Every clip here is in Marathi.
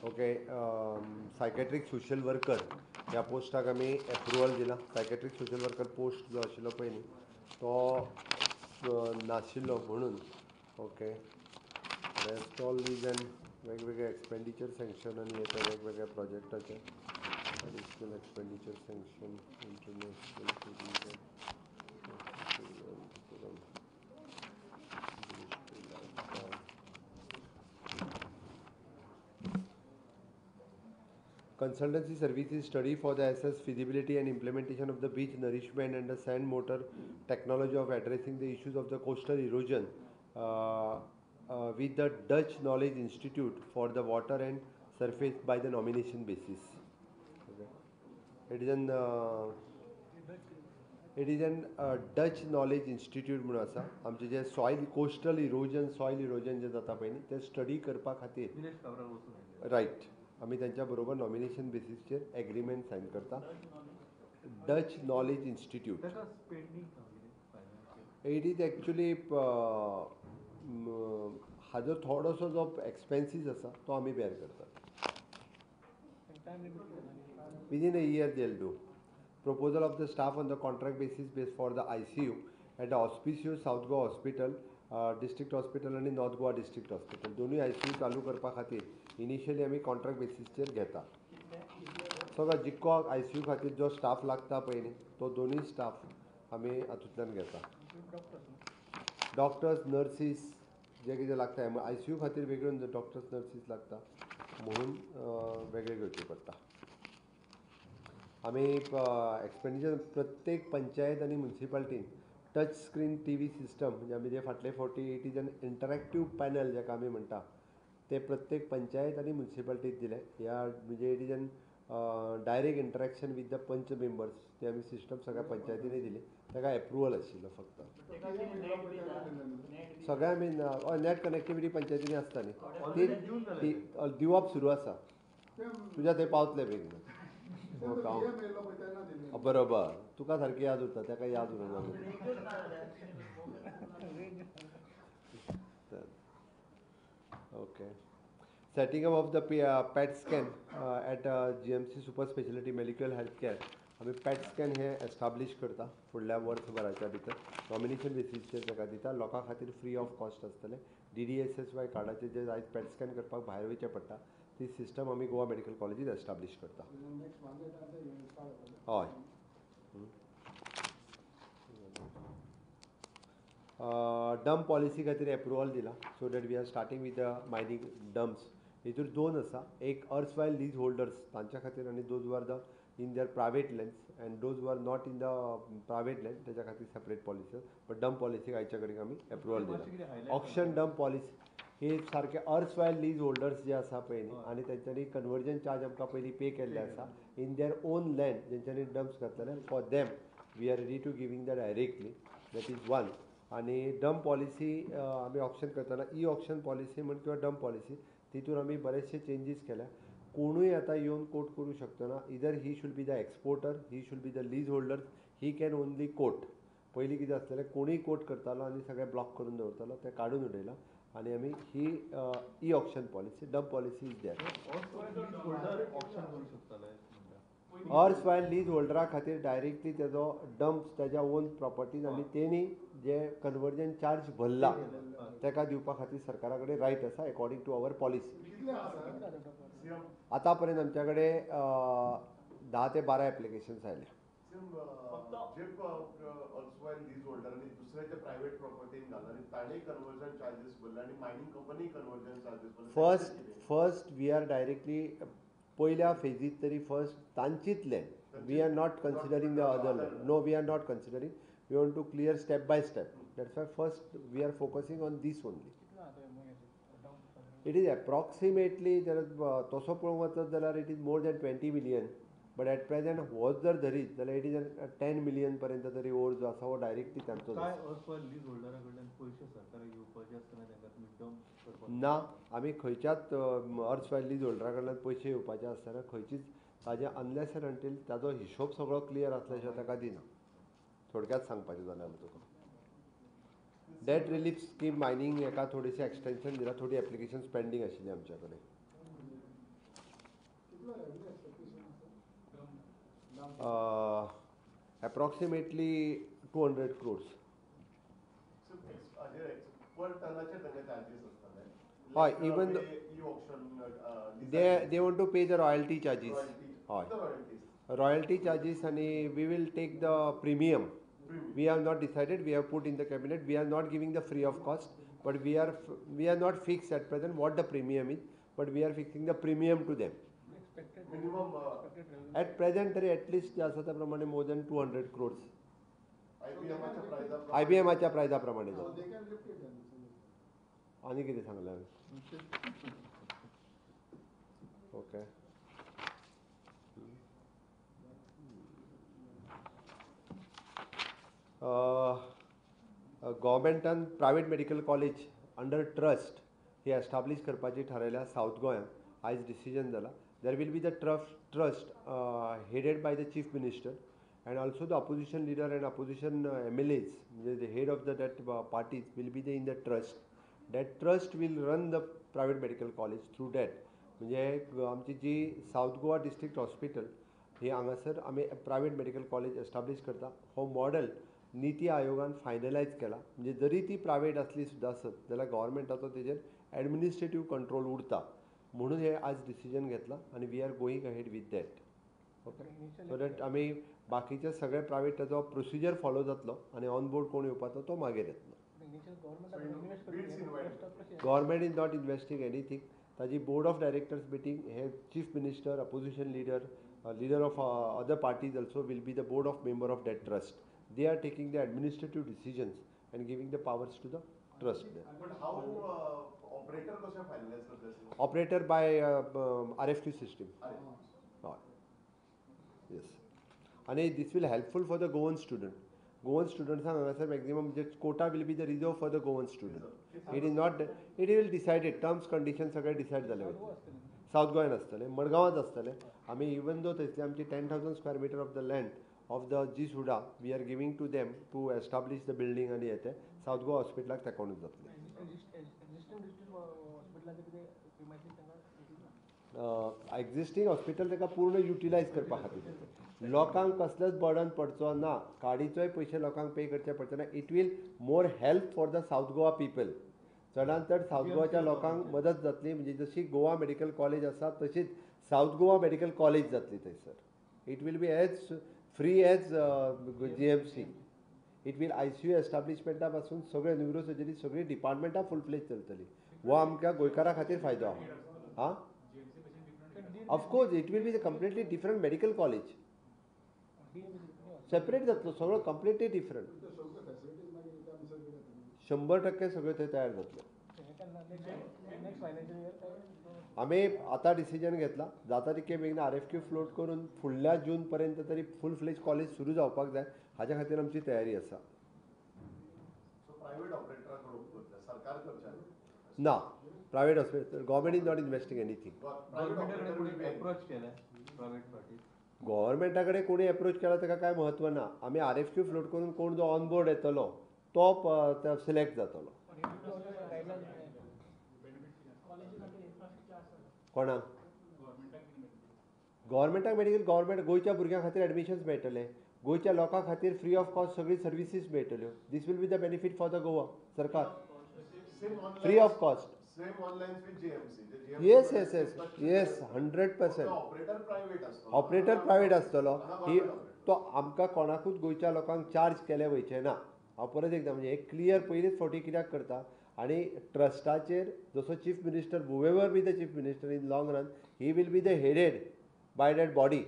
ओके. सायकॅट्रीक सोशल वर्कर ह्या पोस्टाक आमी एप्रुवल दिला. सायकॅट्रीक सोशल वर्कर पोस्ट जो आशिल्लो पळय न्ही तो नाशिल्लो म्हणून. ओके. रेस्ट ऑल रिजन वेगवेगळे एक्सपेंडिचर सँक्शन आनी येता वेगवेगळ्या प्रोजेक्टाचे additional expenditure sanction international consultancy services study for the assess feasibility and implementation of the beach nourishment and the sand motor technology of addressing the issues of the coastal erosion with the Dutch Knowledge Institute for the water and surface by the nomination basis. Okay. It is an Dutch Knowledge Institute म्हणून आसा. आमचे जे सॉयल कोस्टल इरोजन जे जाता पळय न्ही ते स्टडी करपा खातीर रायट आमी त्यांच्या बरोबर नॉमिनेशन बेसिसचेर एग्रीमेंट सायन करता. Dutch knowledge institute. It is actually हाजो थोडोसो जो एक्सपेन्सीस आसा तो आमी बेर करता. Within a year they will do. Proposal of the staff on the contract basis for the ICU at the Auspicious South Goa Hospital, District Hospital and North Goa District Hospital. दोन्ही ICU चालू करपा खातीर इनिशियली आमी कॉन्ट्रॅक्ट बेसिसचेर घेता. सगळो जितको ICU खातीर जो स्टाफ लागता पळय न्ही तो दोनूय स्टाफ आमी हातूंतल्यान घेता. डॉक्टर्स नर्सीस जे कितें लागता ICU खातीर वेगळ्यो डॉक्टर्स नर्सीस लागता म्हणून वेगळे घेवचे पडटा. आमी एक्सपेंडिचर प्रत्येक पंचायत आनी म्युनिसिपालिटीन टच स्क्रीन TV सिस्टम म्हणजे आमी जे फाटले फावटी इट इज एन इंटरॅक्टीव पॅनल जाका आमी म्हणटा ते प्रत्येक पंचायत आनी म्युनिसिपालिटीक दिले. ह्या म्हणजे it is an direct interaction with the पंच मेंबर्स ते आमी सिस्टम सगळ्या पंचायतींनी दिली. ताका एप्रुवल आशिल्लो फक्त. सगळ्या आमी नॅट कनेक्टिविटी पंचायतींनी आसता न्ही ती दिवप सुरू आसा. तुज्या थंय पावतले बेगीन. बरोबर तुका सारकी याद उरता ताका याद उरना. Okay. Setting up of the PET scan at GMC super speciality medical health care आमी पॅट स्कॅन हे एस्टाब्लीश करता फुडल्या वर्सभराच्या भितर. नॉमिनेशन बेसिसचेर ताका दिता. लोकां खातीर फ्री ऑफ कॉस्ट आसतले. DDSSY कार्डाचेर जे आयज पॅट स्कॅन करपाक भायर वयचें पडटा ती सिस्टम आमी गोवा मेडिकल कॉलेजीत एस्टाब्लीश करता. हय. डंप पॉलिसी खातीर एप्रुवल दिला. So that we are starting with the mining dumps. हितूर दोन आसा. एक अर्सवायल लीज होल्डर्स तांच्या खातीर आनी those were the in their private lands and those were not in the private land तेच्या खातीर सेपरेट पॉलिसी. बट डंप पॉलिसीक आयच्या कडेन आमी एप्रुवल दिला. ऑक्शन डंप पॉलिसी हे सारके अर्सवायल लीज होल्डर्स जे आसा पळय न्ही आनी तेंच्यांनी कन्वर्जन चार्ज आमकां पयलीं पे केल्ले आसा इन देअर ओन लँड जेंच्यांनी डम्प्स घातलेले for them we are ready to giving that directly. That is one. आनी डंप पॉलिसी आमी ऑप्शन करतना ऑप्शन पॉलिसी म्हण किंवा डंप पॉलिसी तितून आमी बरेचशे चेंजीस केल्या. कोणूय आतां येवन कोट करूं शकतना. Either he should be the exporter, he should be the lease holder, he can only quote. पयलीं कितें आसलेलें कोणूय कोट करतालो आनी सगळें ब्लॉक करून दवरतालो तें काडून उडयलां आनी आमी ही option policy dump policy is there. अर्सवायल लीज होल्डरा खातीर डायरेक्टली तेजो डंप्स तेज्या ओन प्रॉपर्टीज आनी तेणी जे कन्वर्जन चार्ज भरला ताका दिवपा खातीर सरकारा कडेन रायट आसा अकॉर्डिंग टू अवर पॉलिसी. आतां पर्यंत आमच्या कडेन 10 ते 12 एप्लिकेशन्स आयल्या. फर्स्ट वी आर डायरेक्टली पयल्या फेजीत तरी फर्स्ट तांचीच land. We are not considering the other land. No we are not considering. We want to clear step by step. That's why first we are focusing on this only. It is approximately जर तसो पळोवंक वचत जाल्यार it is more than 20 million. But at present होच जर धरीत जाल्यार इट इज 10 million पर्यंत तरी ओवर जो आसा हो डायरेक्टली तांचो ना. आमी खंयच्याच अर्सवायल लीज होल्डरा कडल्यान पयशे येवपाचे आसतना खंयचीच ताजे अनलेस एंड अंटील ताजो हिशोब सगळो क्लियर आसल्या शिवाय ताका दिना. थोडक्यात सांगपाचें जाल्यार तुका डेट रिलीफ स्कीम मायनींग हेका थोडीशी एक्सटेंशन दिला. थोडी एप्लिकेशन्स पेंडींग आशिल्ली आमच्या कडेन. approximately 200 crores. पर टनाचे तांचे चार्जेस असतले. हय, even e auction they want to pay the royalty charges. royalties. Royalty charges and we will take the premium. We have not decided, we have put in the cabinet, we are not giving the free of cost, but we are not fixed at present what the premium is, but we are fixing the premium to them. Minimum At present तरी at least जे आसा त्या प्रमाणे more than 200 crores. IBM च्या प्राइसा प्रमाणे आणि किती सांगले हांवें? ओके. गव्हर्मेंटान private medical college under trust ही एस्टाब्लीश करपाची थारायल्या साऊथ गोंयांत. आयज डिसिजन जाला. There will be the trust headed by the chief minister and also the opposition leader and opposition MLAs, the head of that parties will be in the trust. That trust will run the private medical college through that. म्हणजे आमची जी साऊथ गोवा डिस्ट्रिक्ट हॉस्पिटल ही हांगासर आमी प्रायवेट मेडिकल कॉलेज एस्टाब्लीश करता. हो मॉडल निती आयोगान फायनलायज केला. म्हणजे जरी ती प्रायवेट असली सुद्दां आसत जाल्यार गव्हर्मेंटाचो तेजेर एडमिनिस्ट्रेटीव कंट्रोल उरता म्हणून हे आज डिसिजन घेतला आनी we are going ahead with that. Okay. So that आमी बाकीचे सगळे प्रायवेट ताजो प्रोसिजर फॉलो जातलो आनी ऑन बोर्ड कोण येवपाचो तो मागीर येतलो. Government is not investing anything. ताजी बोर्ड ऑफ डायरेक्टर्स मिटींग हे chief minister, opposition leader, leader of other parties also will be the board of member of that trust. They are taking the administrative decisions and giving the powers to the trust. But how operator कशा finalize करता? Operator by RFQ system. Yes. And this will helpful for the Goan student. Goan students are maximum quota will be the reserve for the Goan student. It is not. It will decided terms conditions सगळे decide झाले होते. साऊथ गोंयान आसतले, मडगांवांत आसतले. आमी इवन दो थंयसले आमची 10,000 square meter of the land of the G सुडा we are giving to them to establish the building आनी येते साऊथ गोवा हॉस्पिटलाक तेकोनूच जातले. एक्झिस्टींग हॉस्पिटल ताका पूर्ण युटिलायज करपा खातीर लोकांक कसलेच बर्डन पडचो ना. काडीचोय पयशे लोकांक पे करचे पडचे ना. It will more help for the South Goa people. चडांत चड साऊथ गोवाच्या लोकांक मदत जातली. म्हणजे जशी गोवा मेडिकल कॉलेज आसा तशीच साऊथ गोवा मेडिकल कॉलेज जातली थंयसर. It will be as free as GMC. It will ICU एस्टाब्लिशमेंटा पासून सगळे न्यूरोसर्जरी सगळी डिपार्टमेंटां फूल फ्लेज चलतली. हो आमच्या गोंयकारा खातीर फायदो आहा. हां, of course it will be the completely different medical college. Separate जातलो सगळो कंप्लिटली डिफरंट. 100% सगळें थंय तयार जातलें. आमी आतां डिसिजन घेतला जाता तितके बेगीन RFQ फ्लोट करून फुडल्या जून पर्यंत तरी फूल फ्लेज कॉलेज सुरू जावपाक जाय. हाच्या खातीर आमची तयारी आसा. ना, private hospital government is not investing anything. गव्हर्मेंटा कडेन कोणी एप्रोच केला ताका कांय म्हत्व ना. आमी RFQ फ्लोट करून कोण जो ऑन बोर्ड येतलो तो सिलेक्ट जातलो. कोणाक? गव्हर्मेंटाक मेडिकल गव्हर्मेंट गोंयच्या भुरग्यां खातीर एडमिशन्स मेळटले. गोंयच्या लोकां खातीर फ्री ऑफ कॉस्ट सगळी सर्विसीस मेळटल्यो. This will be the benefit for the Goa सरकार. Free of cost. Yes yes yes yes 100%. Operator private आसतलो. ही तो आमकां कोणाकूच गोंयच्या लोकांक चार्ज केले वयचे ना. हांव परत एकदां म्हणजे एक क्लियर पयलींच फावटी कित्याक करता आनी ट्रस्टाचेर जसो chief minister whoever be the chief minister in long run he will be the headed by that body.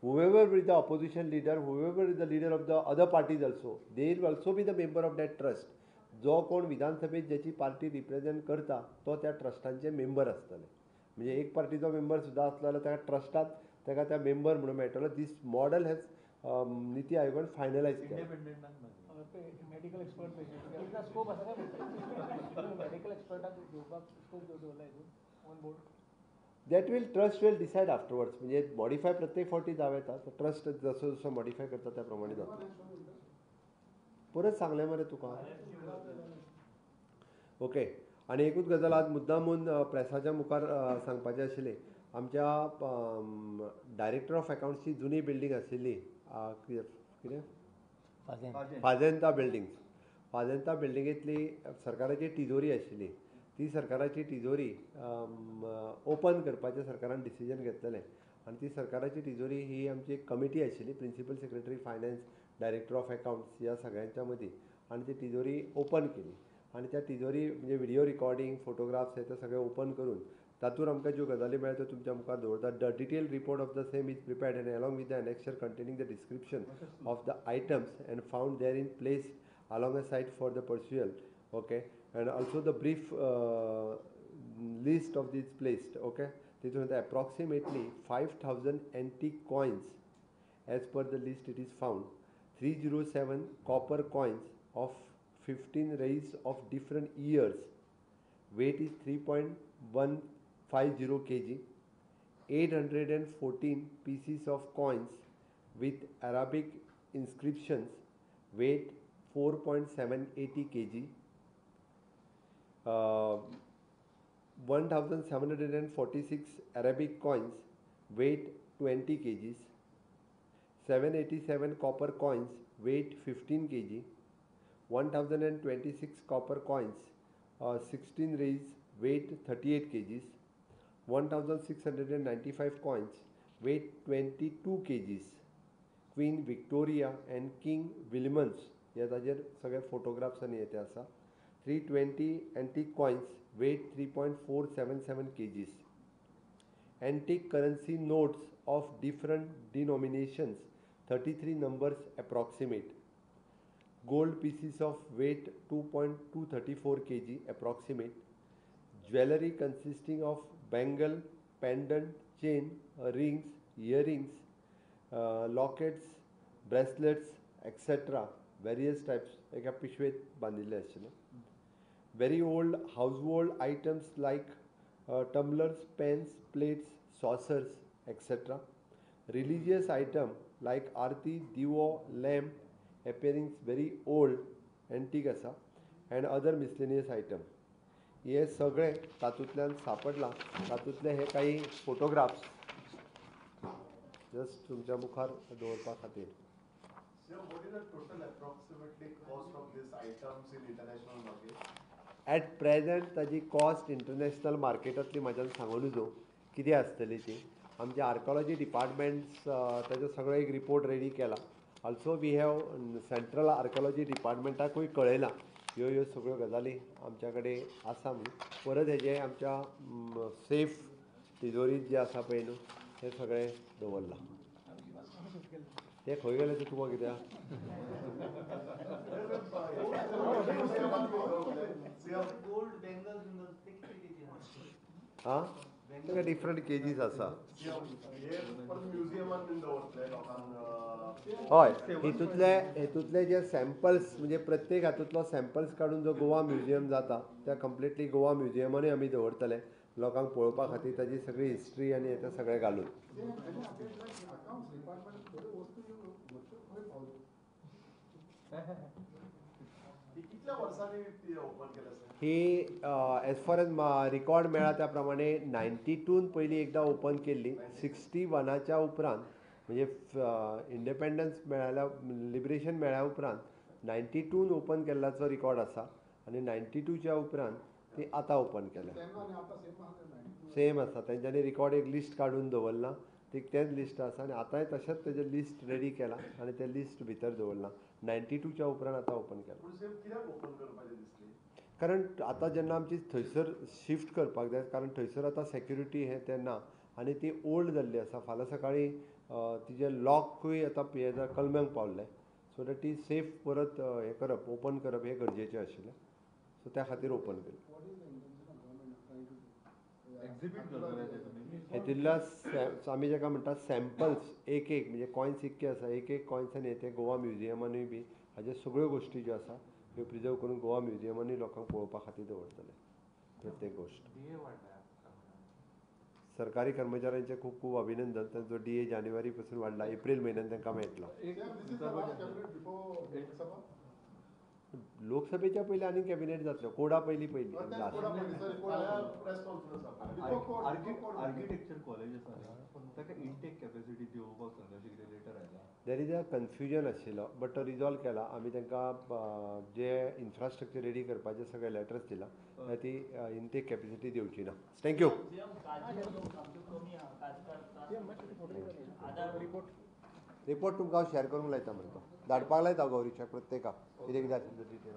Whoever be the opposition leader, whoever is the leader of the other parties also, they will also be the member of that trust. जो कोण विधानसभेत ज्याची पार्टी रिप्रेझेंट करता तो त्या ट्रस्टांचे मेंबर आसतले. म्हणजे एक पार्टीचो मेंबर सुद्दां आसलो जाल्यार ताका ट्रस्टात ताका त्या मेंबर म्हणून मेळटलो. दीस मॉडल हेज निती आयोगान फायनलायज केला. मेडिकल एक्सपर्ट स्कोप आसा काय मेडिकल एक्सपर्टाक घेवपाक स्कोप दवरला हितून on board. That will trust will decide afterwards. म्हणजे मॉडिफाय प्रत्येक फावटी जावं येता. ट्रस्ट जसो जसो मॉडिफाय करता त्या प्रमाणे जाता. परत सांगलें मरे तुका. ओके. आनी एकूच गजाल आज मुद्दामून प्रेसाच्या मुखार सांगपाचें आशिल्लें. आमच्या डायरेक्टर ऑफ अकाउंट्सची जुनी बिल्डींग आशिल्ली कितें फाजेंता बिल्डिंगेंतली सरकाराची तिजोरी आशिल्ली ती सरकाराची तिजोरी ओपन करपाचें सरकारान डिसिजन घेतलेलें आनी ती सरकाराची तिजोरी ही आमची एक कमिटी आशिल्ली principal secretary finance director of accounts ह्या सगळ्यांच्या मदीं आनी ती तिजोरी ओपन केली आनी त्या तिजोरी म्हणजे व्हिडिओ रिकॉर्डिंग फोटोग्राफ्स हे ते सगळे ओपन करून तातूंत आमकां ज्यो गजाली मेळ्ळ्यो त्यो तुमच्या मुखार दवरता the detail report of the same is prepared end along with the annexure containing the description of the items end found there in place along a site for the pursual, okay, and also the brief list of these placed, okay. These approximately 5,000 antique coins as per the list it is found, 307 copper coins of 15 rays of different years, weight is 3.150 kg, 814 pieces of coins with Arabic inscriptions, weight 4.780 kg, 1,746 Arabic coins, weight 20 kgs, 787 copper coins, weight 15 kg, 1,026 copper coins, 16 rays, weight 38 kgs, 1,695 coins, weight 22 kgs, Queen Victoria and King Williams ह्या ताजेर सगळे फोटोग्राफ्स आनी हे आसा 320 antique coins, weight 3.477 kgs, antique currency notes of different denominations, 33 numbers approximate, gold pieces of weight 2.234 kg approximate, jewelry consisting of bangle, pendant, chain, rings, earrings, lockets, bracelets, etc. various types एका पिशवेत बांदिल्ले आशिल्ले. Very old household items like tumblers, pans, plates, saucers, etc. Religious item like arti, divo, lamp, appearing very old, antique asa, and other miscellaneous item. हे सगळे तातूंतल्यान सापडलां. तातूंतले हे काही फोटोग्राफ्स जस्ट तुमच्या मुखार दवरपा खातीर. Sir, what is the total approximately cost of these items in international market? At present ताजी कॉस्ट इंटरनॅशनल मार्केटांतली म्हाज्यान सांगूं नजो कितें आसतली ती. आमचे आर्कोलॉजी डिपार्टमेंट्स ताजो सगळो एक रिपोर्ट रेडी केला. Also we have central archaeology डिपार्टमेंटाकूय कळयलां ह्यो ह्यो सगळ्यो गजाली आमच्या कडेन आसा म्हणून. परत हेजे आमच्या सेफ तिजोरीत जे आसा पळय न्हू तें सगळें दवरलां. ते खंय गेले ते तुका कित्याक gold bangles in the thick हां तेका डिफरंट केजीस आसा. हे परत म्युझियमान बीन दवरतले लोकांक हय हेतूंतले जे सॅम्पल्स म्हणजे प्रत्येक हातूंतलो सॅम्पल्स काडून जो गोवा म्युझियम जाता त्या कंप्लिटली गोवा म्युझियमानूय आमी दवरतले लोकांक पळोवपा खातीर ताजी सगळी हिस्ट्री आनी हें सगळें घालून. कितल्या वर्सांनी ती ओपन केल्या सर? ही एज फार एज रिकॉर्ड मेळ्ळा त्या प्रमाणे 92 पयलीं एकदां ओपन केल्ली. 61च्या उपरांत म्हणजे इंडिपेंडन्स मेळ्ळ्या लिबरेशन मेळ्ळ्या उपरांत 92 ओपन केल्ल्याचो रिकॉर्ड आसा आनी 92च्या उपरांत ती आतां ओपन केल्या. सेम आसा. तेंच्यांनी रिकॉर्ड एक लिस्ट काडून दवरलां तेच लिस्ट आसा आनी आतांय तशेंच तेजें लिस्ट रेडी केलां आनी तें लिस्ट भितर दवरलां. 92च्या उपरांत आतां ओपन केलां. पूण सर कित्याक ओपन करपाचें दिसली? कारण आतां जेन्ना आमची थंयसर शिफ्ट करपाक जाय कारण थंयसर आतां सेक्युरिटी हें तें ना आनी ती ओल्ड जाल्ली आसा. फाल्यां सकाळीं तिजें लॉकूय आतां कलम्यांक पावल्लें सो दॅट ती सेफ परत हें करप ओपन करप हें गरजेचें आशिल्लें. सो त्या खातीर ओपन केली. हेतूंतल्या आमी जाका म्हणटा सॅम्पल्स एक म्हणजे कॉयन्स इतके आसा एक कॉयन्स आनी ते गोवा म्युझियमानूय बी हाज्यो सगळ्यो गोश्टी ज्यो आसा ह्यो प्रिजर्व करून गोवा म्युझियमानूय लोकांक पळोवपा खातीर दवरतले प्रत्येक गोश्ट. सरकारी कर्मचाऱ्यांचे खूब खूब अभिनंदन. तांचो DA जानेवारी पासून वाडला. एप्रील म्हयन्यान तांकां मेळटलो. लोकसभेच्या पयलीं आनी कॅबिनेट जातलो कोडा पयलीं last press conference architecture college आसा ताका इनटेक कॅपॅसिटी दिवपाक सांगता अशें कितें लेटर आयला देर इज अ कन्फ्युजन आशिल्लो बट तो रिजॉल्व केला आमी तांकां जे इन्फ्रास्ट्रक्चर रेडी करपाचे सगळे लेटर्स दिला ती इनटेक कॅपॅसिटी दिवची ना थँक्यू रिपोर्ट तुमकां हांव शेअर करूंक लायता म्हणटा धाडपाक लायता गौरीच्या प्रत्येकाक कितें कितें आशिल्लें डिटेल